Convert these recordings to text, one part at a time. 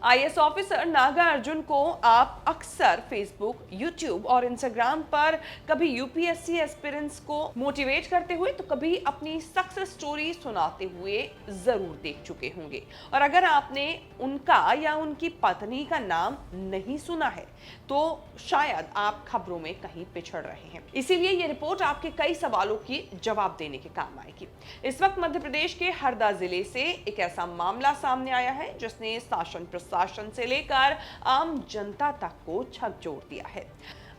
IAS officer Nagarjuna को आप अक्सर फेसबुक, यूट्यूब और इंस्टाग्राम पर कभी यूपीएससी एस्पिरेंट्स को मोटिवेट करते हुए तो कभी अपनी सक्सेस स्टोरी सुनाते हुए जरूर देख चुके होंगे। और अगर आपने उनका या उनकी पत्नी का नाम नहीं सुना है तो शायद आप खबरों में कहीं पिछड़ रहे हैं। इसीलिए ये रिपोर्ट आपके कई सवालों की जवाब देने के काम आएगी। इस वक्त मध्य प्रदेश के हरदा जिले से एक ऐसा मामला सामने आया है जिसने शासन प्रशासन से लेकर आम जनता तक को झकझोर दिया है।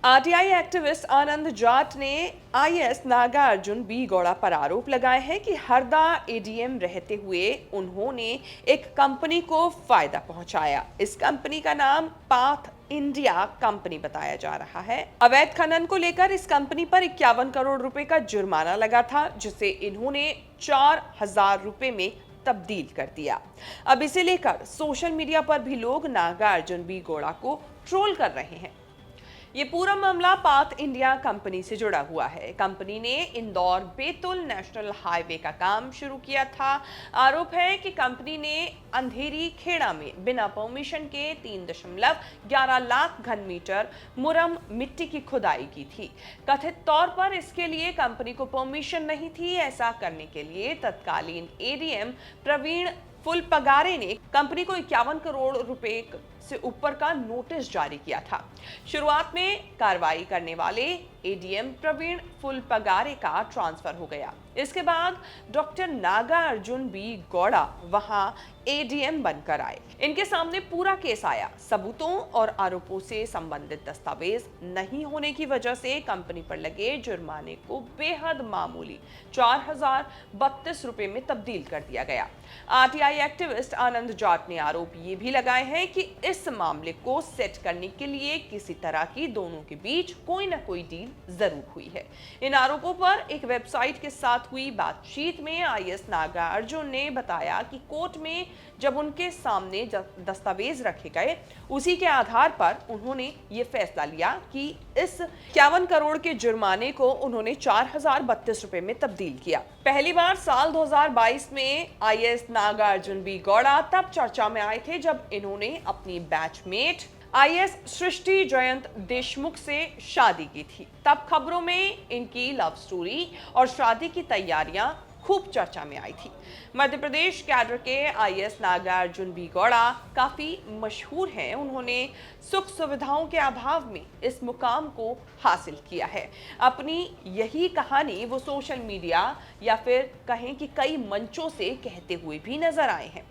आरटीआई एक्टिविस्ट आनंद जाट ने आईएएस नागार्जुन बी गौड़ा पर आरोप लगाए हैं कि हरदा एडीएम रहते हुए उन्होंने एक कंपनी को फायदा पहुंचाया। इस कंपनी का नाम पाथ इंडिया कंपनी बताया जा रहा है। अवैध खनन को लेकर इस कंपनी पर 51 करोड़ रुपए का जुर्माना लगा था, जिसे इन्होंने 4,000 रुपए में तब्दील कर दिया। अब इसे लेकर सोशल मीडिया पर भी लोग नागार्जुन बी गौड़ा को ट्रोल कर रहे हैं। ये पूरा मामला पाथ इंडिया कंपनी से जुड़ा हुआ है। कंपनी ने इंदौर बेतुल नेशनल हाईवे का काम शुरू किया था। आरोप है कि कंपनी ने अंधेरी खेड़ा में बिना परमिशन के 3.11 लाख घन मीटर मुरम मिट्टी की खुदाई की थी। कथित तौर पर इसके लिए कंपनी को परमिशन नहीं थी। ऐसा करने के लिए तत्कालीन एडीएम प्रवीण फुलपगारे ने कंपनी को 51 करोड़ रुपए से ऊपर का नोटिस जारी किया था। शुरुआत में कार्रवाई करने वाले एडीएम प्रवीण फुलपगारे का ट्रांसफर हो गया। इसके बाद डॉक्टर नागार्जुन बी गौड़ा वहां एडीएम बनकर आए। इनके सामने पूरा केस आया। सबूतों और आरोपों से संबंधित दस्तावेज नहीं होने की वजह से कंपनी पर लगे जुर्माने को बेहद मामूली 4,032 रुपए में तब्दील कर दिया गया। आरटीआई एक्टिविस्ट आनंद जाट ने आरोप ये भी लगाए हैं कि इस मामले को सेट करने के लिए किसी तरह की दोनों के बीच कोई ना कोई डील जरूर हुई है। इन आरोपों पर एक वेबसाइट के साथ हुई बातचीत में आईएएस नागार्जुन ने बताया कि कोर्ट में जब उनके सामने दस्तावेज रखे गए, उसी के आधार पर उन्होंने ये फैसला लिया कि इस 51 करोड़ के जुर्माने को उन्होंने 4,032 रुपए में तब्दील किया। पहली बार साल 2022 में आईएएस नागार्जुन बी गौड़ा तब चर्चा में आए थे जब इन्होंने अपनी बैचमेट आईएएस सृष्टि जयंत देशमुख से शादी की थी। तब खबरों में इनकी लव स्टोरी और शादी की तैयारियां खूब चर्चा में आई थी। मध्य प्रदेश कैडर के आईएएस नागार्जुन बी गौड़ा काफी मशहूर हैं। उन्होंने सुख सुविधाओं के अभाव में इस मुकाम को हासिल किया है। अपनी यही कहानी वो सोशल मीडिया या फिर कहें कि कई मंचों से कहते हुए भी नजर आए हैं।